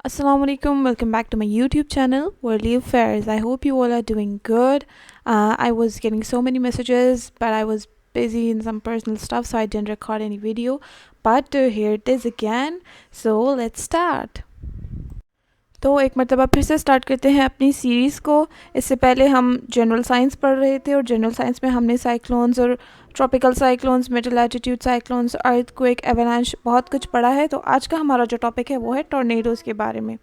Assalamu alaikum, welcome back to my YouTube channel, Worldly Affairs. I hope you all are doing good. I was getting so many messages, but I was busy in some personal stuff, so I didn't record any video. But here it is again, so let's start. तो एक मरतबा फिर से start करते हैं अपनी series को। इससे पहले हम जनरल साइंस पढ़ रहे थे और जनरल साइंस में हमने साइक्लोन्स और tropical cyclones, middle attitude cyclones, earthquake, avalanche बहुत कुछ पढ़ा है। तो आज का हमारा जो टॉपिक है वो है टॉर्नेडोज़ के बारे में।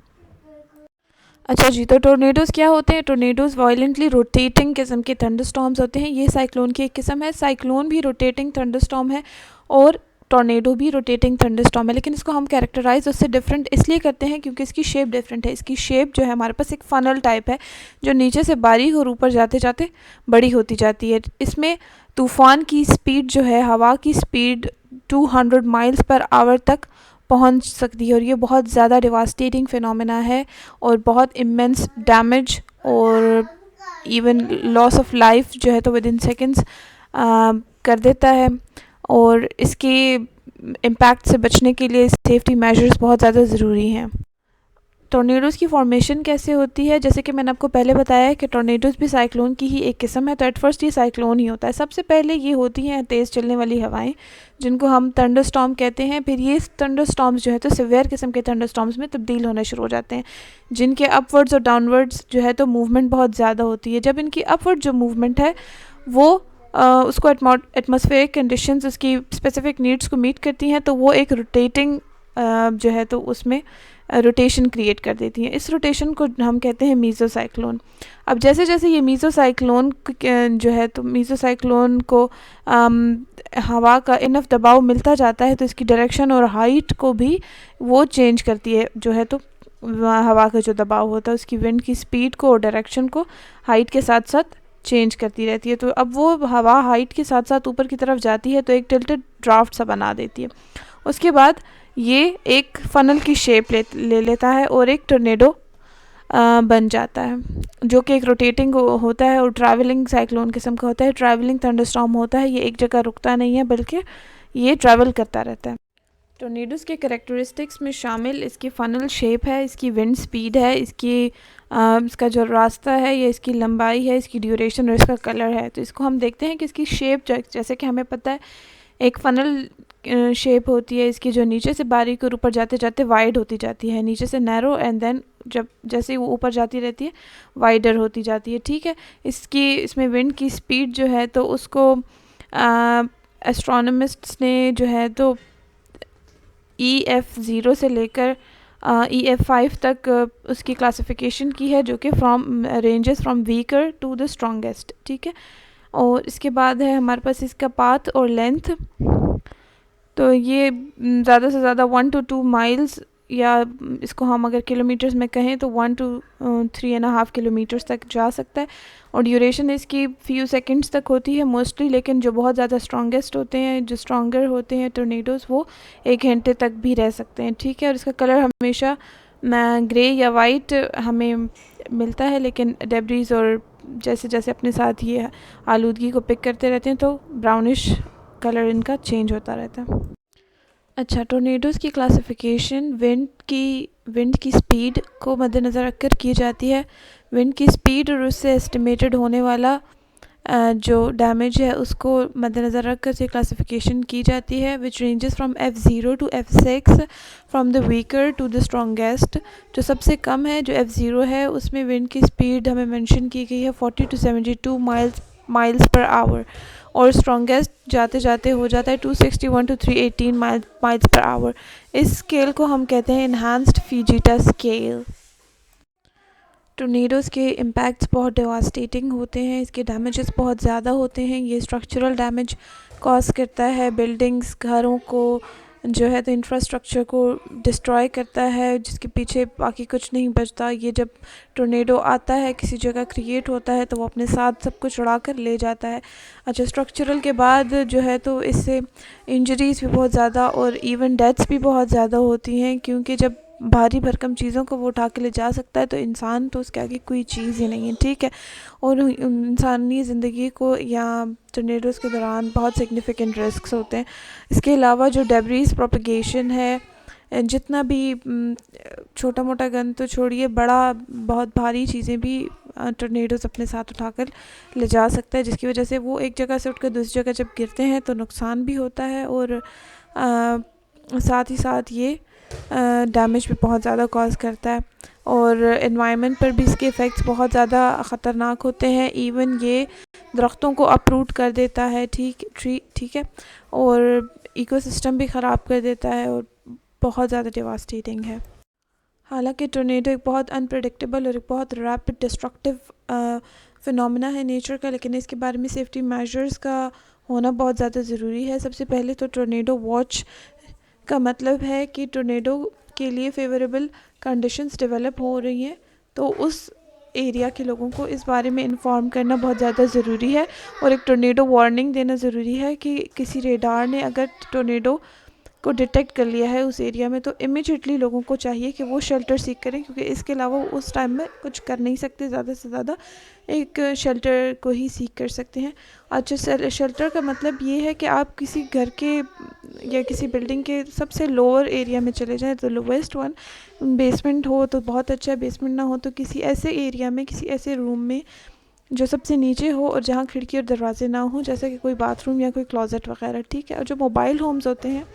अच्छा जी, तो टोर्नेडोज़ क्या होते हैं? टोर्नेडोज़ वायलेंटली रोटेटिंग किस्म के थंडरस्टॉर्म्स होते हैं। ये साइक्लोन की एक किस्म है। साइक्लोन भी रोटेटिंग थंडरस्टॉर्म है और टॉर्नेडो भी रोटेटिंग थंडरस्टॉर्म है, लेकिन इसको हम कैरेक्टराइज उससे डिफरेंट इसलिए करते हैं क्योंकि इसकी शेप डिफरेंट है। इसकी शेप जो है हमारे पास एक फनल टाइप है जो नीचे से बारीक और ऊपर जाते जाते बड़ी होती जाती है। इसमें तूफ़ान की स्पीड जो है, हवा की स्पीड 200 माइल्स पर आवर तक पहुंच सकती है और ये बहुत ज़्यादा डिवास्टेटिंग फिनोमेना है और बहुत इमेंस डैमेज और इवन लॉस ऑफ लाइफ जो है तो विद इन सेकेंड्स कर देता है। और इसके इम्पैक्ट से बचने के लिए सेफ्टी मेजर्स बहुत ज़्यादा ज़रूरी हैं। टॉर्नेडोज़ की फॉर्मेशन कैसे होती है? जैसे कि मैंने आपको पहले बताया है कि टॉर्नेडोज़ भी साइक्लोन की ही एक किस्म है। तो एट फर्स्ट ये साइक्लोन ही होता है। सबसे पहले ये होती हैं तेज़ चलने वाली हवाएं जिनको हम थंडरस्टॉर्म कहते हैं। फिर ये थंडरस्टॉर्म्स जो है तो सिवियर किस्म के थंडरस्टॉर्म्स में तब्दील होना शुरू हो जाते हैं, जिनके अपवर्ड्स और डाउनवर्ड्स जो है तो मूवमेंट बहुत ज़्यादा होती है। जब इनकी अपवर्ड जो मूवमेंट है वो उसको एटमॉस्फेरिक कंडीशंस उसकी स्पेसिफिक नीड्स को मीट करती हैं, तो वो एक रोटेटिंग जो है तो उसमें रोटेशन क्रिएट कर देती हैं। इस रोटेशन को हम कहते हैं मीज़ोसाइक्लोन। अब जैसे जैसे ये मीज़ोसाइक्लोन जो है तो मीज़ोसाइक्लोन को हवा का इनफ दबाव मिलता जाता है तो इसकी डायरेक्शन और हाइट को भी वो चेंज करती है। जो है तो हवा का जो दबाव होता है उसकी विंड की स्पीड को और डायरेक्शन को हाइट के साथ साथ चेंज करती रहती है। तो अब वो हवा हाइट के साथ साथ ऊपर की तरफ जाती है तो एक टिल्टेड ड्राफ्ट सा बना देती है। उसके बाद ये एक फ़नल की शेप ले लेता है और एक टोर्नेडो बन जाता है, जो कि एक रोटेटिंग होता है और ट्रैवलिंग साइक्लोन किस्म का होता है। ट्रैवलिंग थंडरस्टॉर्म होता है। ये एक जगह रुकता नहीं है बल्कि ये ट्रैवल करता रहता है। टोर्नेडोज़ के कैरेक्टरिस्टिक्स में शामिल इसकी फ़नल शेप है, इसकी विंड स्पीड है, इसका जो रास्ता है, ये इसकी लंबाई है, इसकी ड्यूरेशन और इसका कलर है। तो इसको हम देखते हैं कि इसकी शेप जैसे कि हमें पता है एक फ़नल शेप होती है इसकी, जो नीचे से बारीक और ऊपर जाते जाते वाइड होती जाती है, नीचे से नैरो एंड देन जब जैसे वो ऊपर जाती रहती है वाइडर होती जाती है। ठीक है, इसमें विंड की स्पीड जो है तो उसको एस्ट्रोनॉमिस्ट्स ने जो है तो EF0 से लेकर EF5 तक उसकी क्लासिफिकेशन की है, जो कि ranges from weaker to the strongest. ठीक है, और इसके बाद है हमारे पास इसका पाथ और लेंथ। तो ये ज़्यादा से ज़्यादा 1 to 2 माइल्स, या इसको हम अगर किलोमीटर्स में कहें तो 1 to 3.5 किलोमीटर्स तक जा सकता है। और ड्यूरेशन इसकी फ्यू सेकंड्स तक होती है मोस्टली, लेकिन जो बहुत ज़्यादा स्ट्रॉन्गेस्ट होते हैं, जो स्ट्रॉन्गर होते हैं टोर्नेडोज़, वो 1 घंटे तक भी रह सकते हैं। ठीक है, और इसका कलर हमेशा ग्रे या वाइट हमें मिलता है, लेकिन डेब्रीज और जैसे जैसे अपने साथ ये आलूदगी को पिक करते रहते हैं तो ब्राउनिश कलर इनका चेंज होता रहता है। अच्छा, टोर्नेडोज़ की क्लासिफिकेशन विंड की स्पीड को मद्देनज़र रखकर की जाती है। विंड की स्पीड और उससे एस्टिमेटेड होने वाला जो डैमेज है उसको मद्देनज़र रख कर से क्लासिफिकेशन की जाती है, which ranges from F0 to F6 from the weaker to the strongest. जो सबसे कम है, जो F0 है, उसमें विंड की स्पीड हमें मेंशन की गई है 40 to 72 माइल्स पर आवर, और स्ट्रॉन्गेस्ट जाते जाते हो जाता है 261 to 318 माइल्स पर आवर। इस स्केल को हम कहते हैं इन्हांस्ड फीजिटा स्केल। टोर्नेडोज़ के इम्पैक्ट्स बहुत डेवास्टेटिंग होते हैं, इसके डैमेजेस बहुत ज़्यादा होते हैं। ये स्ट्रक्चरल डैमेज कॉज करता है, बिल्डिंग्स, घरों को जो है तो इंफ्रास्ट्रक्चर को डिस्ट्रॉय करता है, जिसके पीछे बाकी कुछ नहीं बचता। ये जब टोर्नेडो आता है, किसी जगह क्रिएट होता है, तो वो अपने साथ सब कुछ उड़ा कर ले जाता है। अच्छा, स्ट्रक्चरल के बाद जो है तो इससे इंजरीज़ भी बहुत ज़्यादा और इवन डेथ्स भी बहुत ज़्यादा होती हैं, क्योंकि जब भारी भरकम चीज़ों को वो उठा के ले जा सकता है तो इंसान तो उसके आगे कोई चीज़ ही नहीं है। ठीक है, और इंसानी ज़िंदगी को या टोर्नेडोज़ के दौरान बहुत सिग्निफिकेंट रिस्क्स होते हैं। इसके अलावा जो डेब्रीज प्रोपगेशन है, जितना भी छोटा मोटा गन तो छोड़िए, बड़ा बहुत भारी चीज़ें भी टॉर्नेडोज़ अपने साथ उठाकर ले जा सकता है, जिसकी वजह से वो एक जगह से उठकर दूसरी जगह जब गिरते हैं तो नुकसान भी होता है, और साथ ही साथ ये डैमेज भी बहुत ज़्यादा कॉज करता है, और एनवायरनमेंट पर भी इसके इफ़ेक्ट्स बहुत ज़्यादा ख़तरनाक होते हैं। इवन ये दरख्तों को अपरूट कर देता है, ठीक है, और इकोसिस्टम भी ख़राब कर देता है, और बहुत ज़्यादा डिवास्टेटिंग है। हालांकि टोर्नेडो एक बहुत अनप्रेडिक्टेबल और एक बहुत रैपिड डिस्ट्रक्टिव फिनोमेना है नेचर का, लेकिन इसके बारे में सेफ्टी मेजर्स का होना बहुत ज़्यादा ज़रूरी है। सबसे पहले तो टोर्नेडो वॉच का मतलब है कि टोर्नेडो के लिए फेवरेबल कंडीशंस डेवलप हो रही हैं, तो उस एरिया के लोगों को इस बारे में इन्फॉर्म करना बहुत ज़्यादा ज़रूरी है, और एक टोर्नेडो वार्निंग देना ज़रूरी है कि किसी रेडार ने अगर टोर्नेडो को डिटेक्ट कर लिया है उस एरिया में, तो इमीडिएटली लोगों को चाहिए कि वो शेल्टर सीख करें, क्योंकि इसके अलावा वो उस टाइम में कुछ कर नहीं सकते। ज़्यादा से ज़्यादा एक शेल्टर को ही सीख कर सकते हैं। अच्छा, शेल्टर का मतलब ये है कि आप किसी घर के या किसी बिल्डिंग के सबसे लोअर एरिया में चले जाएं, तो लोवेस्ट वन, बेसमेंट हो तो बहुत अच्छा है, बेसमेंट ना हो तो किसी ऐसे एरिया में, किसी ऐसे रूम में जो सबसे नीचे हो और जहाँ खिड़की और दरवाजे ना हो, जैसे कि कोई बाथरूम या कोई क्लोजेट वगैरह, ठीक है। और जो मोबाइल होम्स होते हैं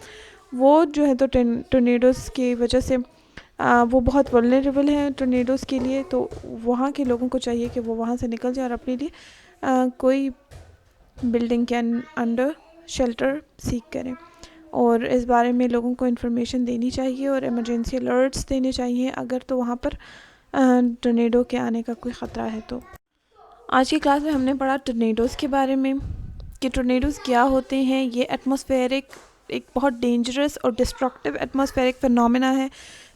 वो जो है तो टोर्नेडोज़ की वजह से वो बहुत वल्नरेबल हैं टोर्नेडोज़ के लिए, तो वहाँ के लोगों को चाहिए कि वो वहाँ से निकल जाए और अपने लिए कोई बिल्डिंग के अंडर शेल्टर सीख करें, और इस बारे में लोगों को इन्फॉर्मेशन देनी चाहिए और इमरजेंसी अलर्ट्स देने चाहिए अगर तो वहाँ पर टोर्नेडो के आने का कोई ख़तरा है। तो आज की क्लास में हमने पढ़ा टोर्नेडोज़ के बारे में कि टोर्नेडोज़ क्या होते हैं। ये एटमॉस्फेरिक एक बहुत डेंजरस और डिस्ट्रक्टिव एटमॉस्फेरिक फिनोमेना है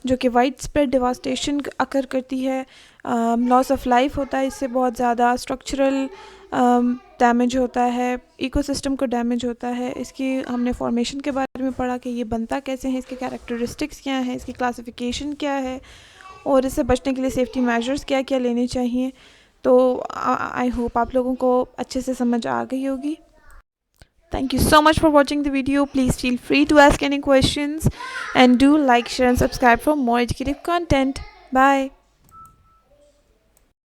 जो कि वाइड स्प्रेड डिवास्टेशन अकर करती है, लॉस ऑफ लाइफ होता है इससे, बहुत ज़्यादा स्ट्रक्चरल डैमेज होता है, इकोसिस्टम को डैमेज होता है। इसकी हमने फॉर्मेशन के बारे में पढ़ा कि ये बनता कैसे है, इसके कैरेक्टरिस्टिक्स क्या हैं, इसकी क्लासिफिकेशन क्या है, और इससे बचने के लिए सेफ्टी मेजर्स क्या क्या लेने चाहिए। तो आई होप आप लोगों को अच्छे से समझ आ गई होगी। Thank you so much for watching the video. Please feel free to ask any questions and do like, share and subscribe for more educative content. Bye.